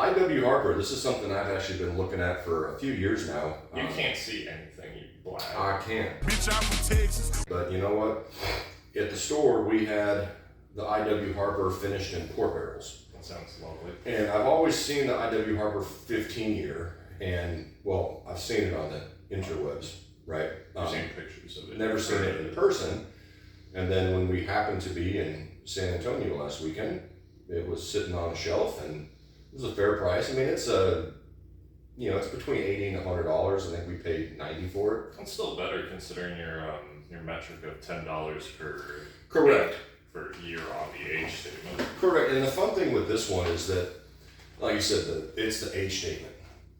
IW Harper, this is something I've actually been looking at for a few years now. You can't see anything, you black. I can't. Bitch, I'm from Texas. But you know what? At the store, we had the IW Harper finished in port barrels. That sounds lovely. And I've always seen the IW Harper 15 year, and well, I've seen it on the interwebs, right? I've seen pictures of it. Never seen it in person. And then when we happened to be in San Antonio last weekend, it was sitting on a shelf, and it was a fair price. I mean, it's it's between $80 and $100. I think we paid $90 for it. It's still better considering your metric of $10 per Correct. per year on the age statement. Correct. And the fun thing with this one is that, like you said, it's the age statement.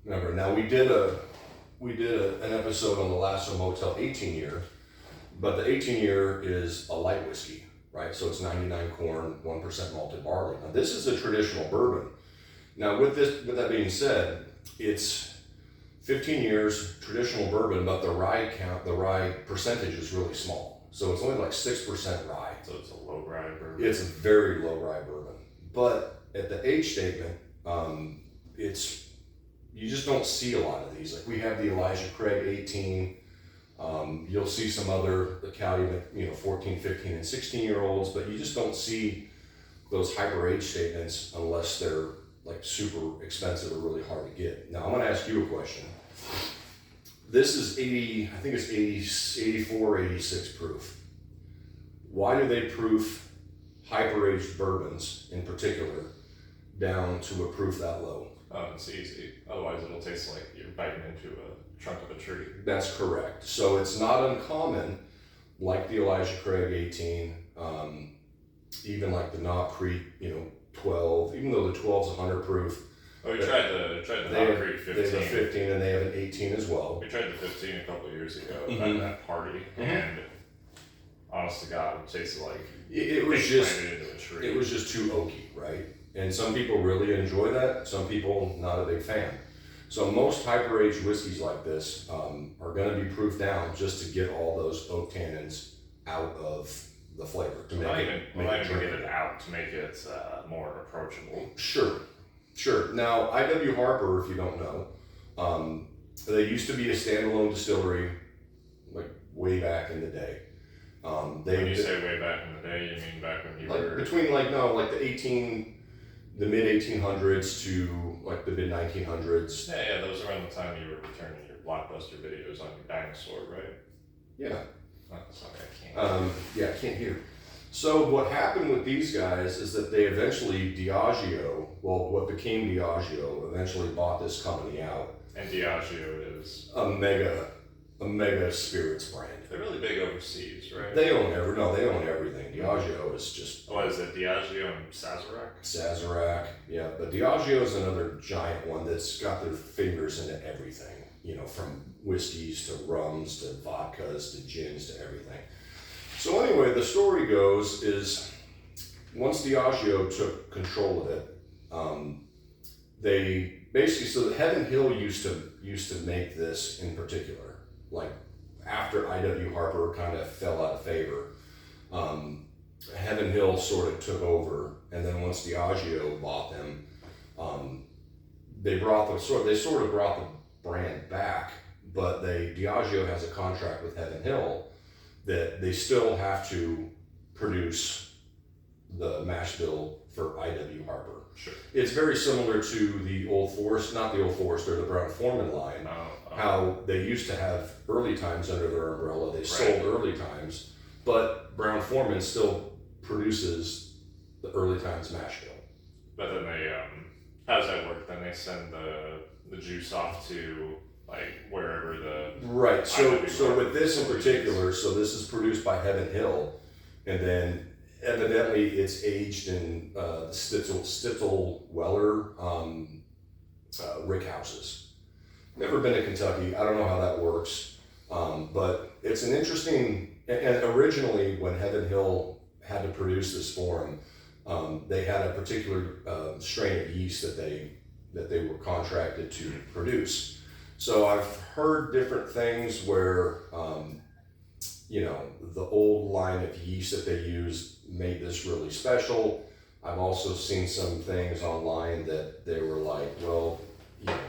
Remember, now we did an episode on the Lasso Motel 18 year, but the 18 year is a light whiskey, right? So it's 99 corn, 1% malted barley. Now this is a traditional bourbon. Now with that being said, it's 15 years traditional bourbon, but the rye percentage is really small. So it's only like 6% rye. So it's a low rye bourbon. It's a very low rye bourbon. But at the age statement, you just don't see a lot of these. Like we have the Elijah Craig 18. You'll see some other Calumet, 14, 15, and 16-year-olds, but you just don't see those hyper age statements unless they're like super expensive or really hard to get. Now I'm going to ask you a question. This is 80, I think it's 84, 86 proof. Why do they proof hyper aged bourbons in particular down to a proof that low? It's easy. Otherwise it'll taste like you're biting into a trunk of a tree. That's correct. So it's not uncommon, like the Elijah Craig 18, even like the Knob Creek, 12, even though the 12's 100 proof. Oh, we tried the Knob Creek 15. They have a 15 and they have an 18 as well. We tried the 15 a couple of years ago Mm-hmm. at that party, and honest to God, it tasted like it was just planted into a tree. It was just too oaky, right? And some people really enjoy that. Some people not a big fan. So most hyper-aged whiskeys like this are going to be proofed down just to get all those oak tannins out of the flavor to not even get drinkable. it out to make it more approachable. Sure. Now IW Harper, if you don't know, they used to be a standalone distillery, like way back in the day. When you say way back in the day, you mean back when you like were between the mid 1800s to like the mid 1900s. Yeah, that was around the time you were returning your Blockbuster videos on your dinosaur, right? Yeah. Oh, sorry, I can't. I can't hear. So what happened with these guys is that they eventually what became Diageo, eventually bought this company out. And Diageo is a mega spirits brand. They're really big overseas, right? They own everything. Diageo is just. What is it? Diageo and Sazerac, yeah. But Diageo is another giant one that's got their fingers into everything. From whiskeys to rums to vodkas to gins to everything. So anyway, the story goes is once Diageo took control of it, they basically so Heaven Hill used to make this in particular. Like after IW Harper kind of fell out of favor, Heaven Hill sort of took over, and then once Diageo bought them, they sort of brought the brand back, but Diageo has a contract with Heaven Hill that they still have to produce the mash bill for IW Harper. Sure. It's very similar to the Old Forester, not the Old Forester, the Brown Forman line. How they used to have early times under their umbrella. They sold early times, but Brown Forman still produces the early times mash bill. But then they, how does that work? Then they send the juice off to like wherever the right. So with this in particular, so this is produced by Heaven Hill, and then evidently it's aged in the Stitzel Weller rick houses. Never been to Kentucky. I don't know how that works, but it's an interesting. And originally, when Heaven Hill had to produce this for them, they had a particular strain of yeast that they were contracted to produce. So I've heard different things where, the old line of yeast that they used made this really special. I've also seen some things online that they were like, well,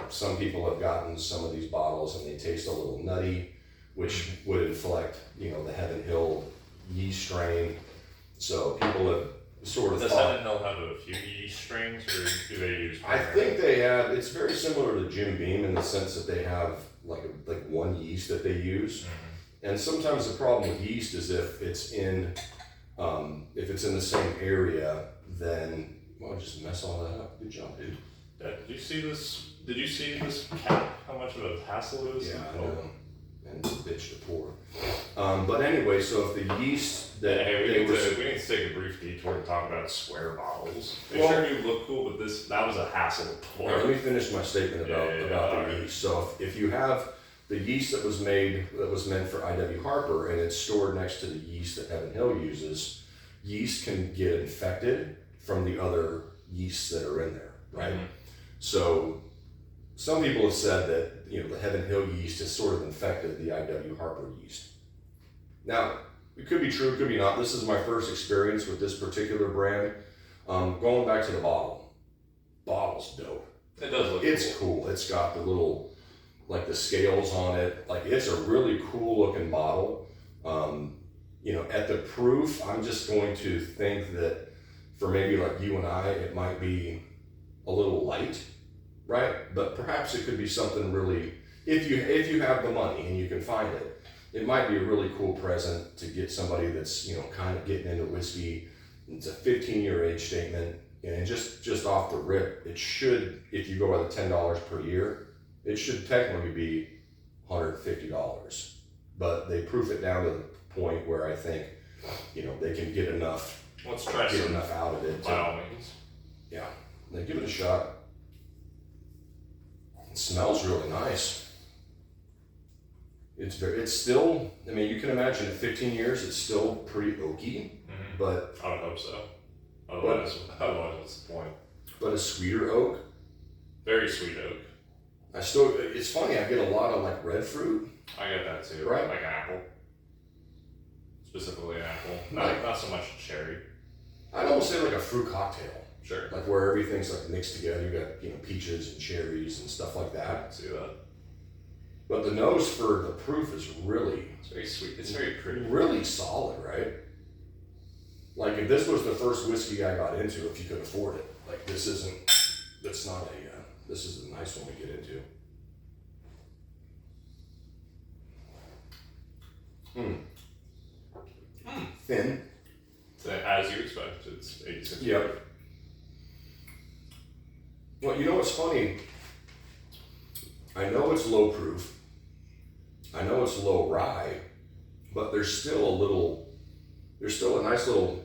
some people have gotten some of these bottles and they taste a little nutty, which would inflect, the Heaven Hill yeast strain. So people have sort of Does thought. Heaven Hill have a few yeast strains, or do they use? I think they have. It's very similar to Jim Beam in the sense that they have like one yeast that they use. And sometimes the problem with yeast is if it's in the same area, then just mess all that up. Good job, dude. Did you see this? Did you see this cap? How much of a hassle it is? Yeah, I know. And it's a bitch to pour. But anyway, so if the yeast that we need to take a brief detour to talk about square bottles. They sure do look cool, but that was a hassle to pour. Let me finish my statement about the yeast. So if you have the yeast that was meant for IW Harper and it's stored next to the yeast that Heaven Hill uses, yeast can get infected from the other yeasts that are in there, right? Mm-hmm. So some people have said that the Heaven Hill yeast has sort of infected the IW Harper yeast. Now, it could be true, it could be not. This is my first experience with this particular brand. Going back to the bottle. Bottle's dope. It does look cool. It's got the little, the scales on it. It's a really cool looking bottle. At the proof, I'm just going to think that for maybe like you and I, it might be a little light, right? But perhaps it could be something really, if you have the money and you can find it, it might be a really cool present to get somebody that's, kind of getting into whiskey. It's a 15-year age statement. And just off the rip, it should, if you go by the $10 per year, it should technically be $150. But they proof it down to the point where I think, they can get enough. Let's try enough out of it. By all means. Yeah, then give it a shot. It smells really nice. It's still, you can imagine at 15 years, it's still pretty oaky, but. I would hope so. Otherwise, what's the point? But a sweeter oak. Very sweet oak. It's funny, I get a lot of red fruit. I get that too. Right? Like apple. Specifically apple. Not so much cherry. I'd almost say like a fruit cocktail. Sure. Where everything's mixed together. You got, peaches and cherries and stuff like that. I can see that. But the nose for the proof is really... It's very sweet. It's very pretty. Really solid, right? If this was the first whiskey I got into, if you could afford it. This is a nice one to get into. Thin. As you expect, it's 86. Yep. Well, what's funny? I know it's low proof. I know it's low rye, but there's still a nice little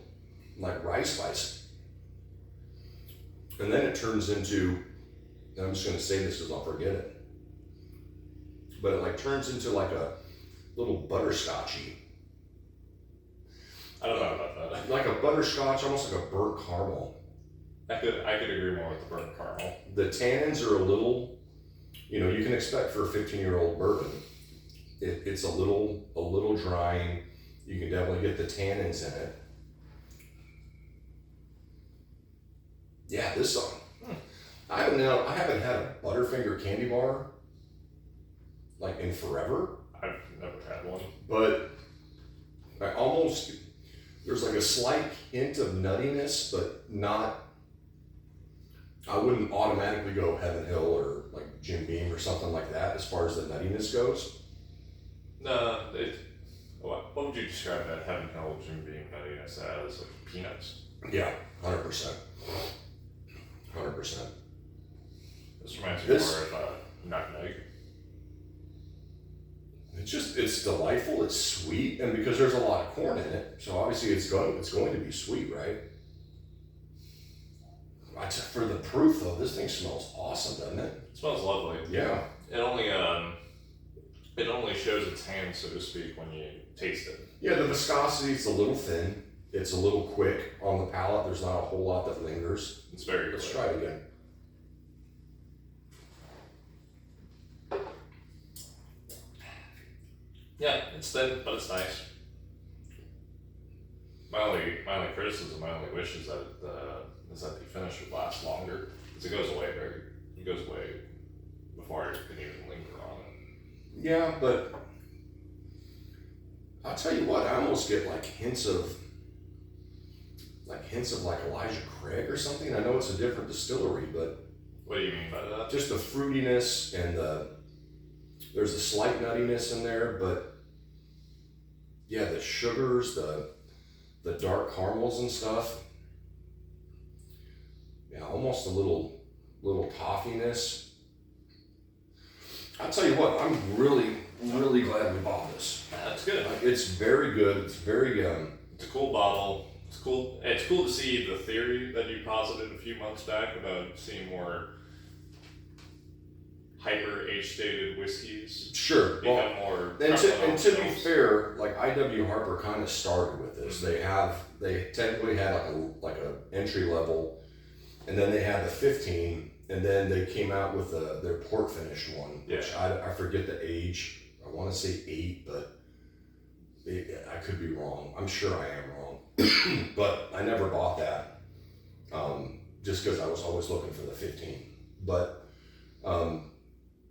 rye spice. And then it turns into, and I'm just going to say this because I'll forget it, but it turns into a little butterscotchy. I don't know about that. Like a butterscotch, almost like a burnt caramel. I could agree more with the burnt caramel. The tannins are a little, you can expect for a 15-year-old bourbon. It's a little drying. You can definitely get the tannins in it. Yeah, this song. I haven't had a Butterfinger candy bar in forever. I've never had one. But there's a slight hint of nuttiness, but not. I wouldn't automatically go Heaven Hill or Jim Beam or something like that as far as the nuttiness goes. No, what would you describe that Heaven Hill Jim Beam nuttiness as? Peanuts? Yeah, 100%. 100%. This reminds me more of nutmeg. It's delightful, it's sweet, and because there's a lot of corn in it, so obviously it's going to be sweet, right? For the proof though, this thing smells awesome, doesn't it? It smells lovely. Yeah. It only shows its hand, so to speak, when you taste it. Yeah, the viscosity is a little thin. It's a little quick on the palate. There's not a whole lot that lingers. It's very good. Let's try it again. Yeah, it's thin, but it's nice. My only criticism, my only wish is that is that the finish would last longer because it goes away before I can even linger on it. Yeah, but I'll tell you what, I almost get like hints of like Elijah Craig or something. I know it's a different distillery, but What do you mean by that? just the fruitiness and there's a slight nuttiness in there, but yeah, the sugars, the dark caramels and stuff. Yeah, almost a little toffiness. I'll tell you what, I'm really glad we bought this. That's good. It's very good. It's very It's a cool bottle. It's cool. It's cool to see the theory that you posited a few months back about seeing more hyper age-stated whiskeys sure. become Well, more. and to be prevalent. fair, like IW Harper kind of started with this. They technically had like a entry level, and then they had the 15, and then they came out with their port finished one, which I forget the age. I want to say 8, but I could be wrong. I'm sure I am wrong, but I never bought that just because I was always looking for the 15. But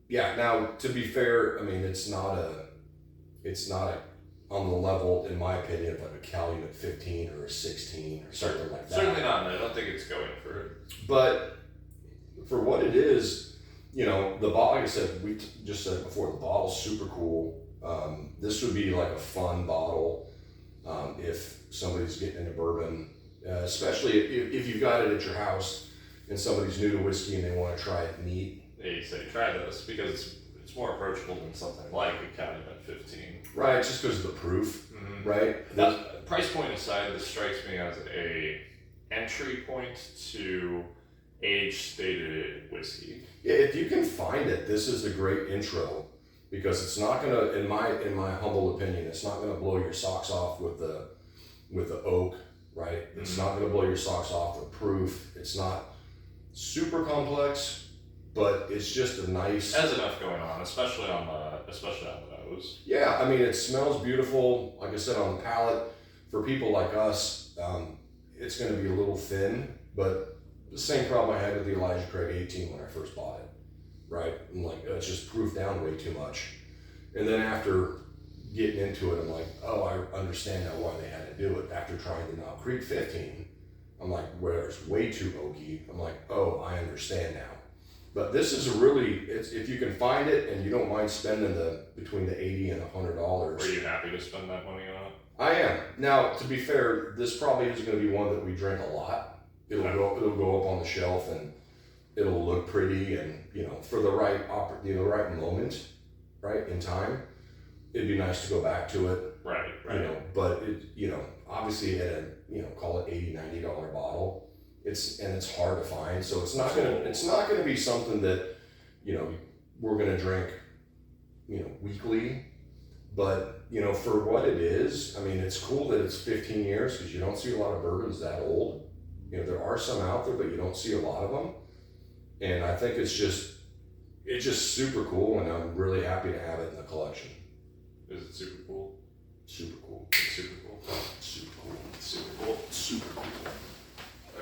yeah. Now, to be fair, I mean it's not on the level, in my opinion, of like a Calumet 15 or a 16 or something like that. Certainly not. I don't think it's going for it. But for what it is, the bottle, like I said, just said it before, the bottle's super cool. This would be like a fun bottle if somebody's getting into bourbon, especially if you've got it at your house and somebody's new to whiskey and they want to try it neat. They say try this because it's more approachable than something like a Calumet 15. Right, just because of the proof, Mm-hmm. right? Price point aside, this strikes me as a entry point to age-stated whiskey. Yeah, if you can find it, this is a great intro because it's not gonna, in my humble opinion, it's not gonna blow your socks off with the oak, right? It's not gonna blow your socks off with proof. It's not super complex, but it's just a nice. It has enough going on, especially on the nose. Yeah, I mean, it smells beautiful. Like I said, on the palate, for people like us, it's going to be a little thin, but the same problem I had with the Elijah Craig 18 when I first bought it, right? I'm like, it's just proof down way too much. And then after getting into it, I'm like, oh, I understand now why they had to do it. After trying the Knob Creek 15, I'm like, where it's way too oaky. I'm like, oh, I understand now. But this is if you can find it and you don't mind spending between the $80 and $100. Were you happy to spend that money on it? I am. Now, to be fair, this probably is going to be one that we drink a lot. It'll go up on the shelf and it'll look pretty, and for the right moment, right in time, it'd be nice to go back to it. Right. But obviously at a call it $80, $90 bottle. It's hard to find, so it's not gonna be something that we're gonna drink weekly, but for what it is, I mean, it's cool that it's 15 years because you don't see a lot of bourbons that old. There are some out there, but you don't see a lot of them, and I think it's just super cool, and I'm really happy to have it in the collection. Is it super cool? Super cool. It's super cool. Super cool. Super cool. Super cool.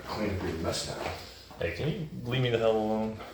Clean up your mess now. Hey, can you leave me the hell alone?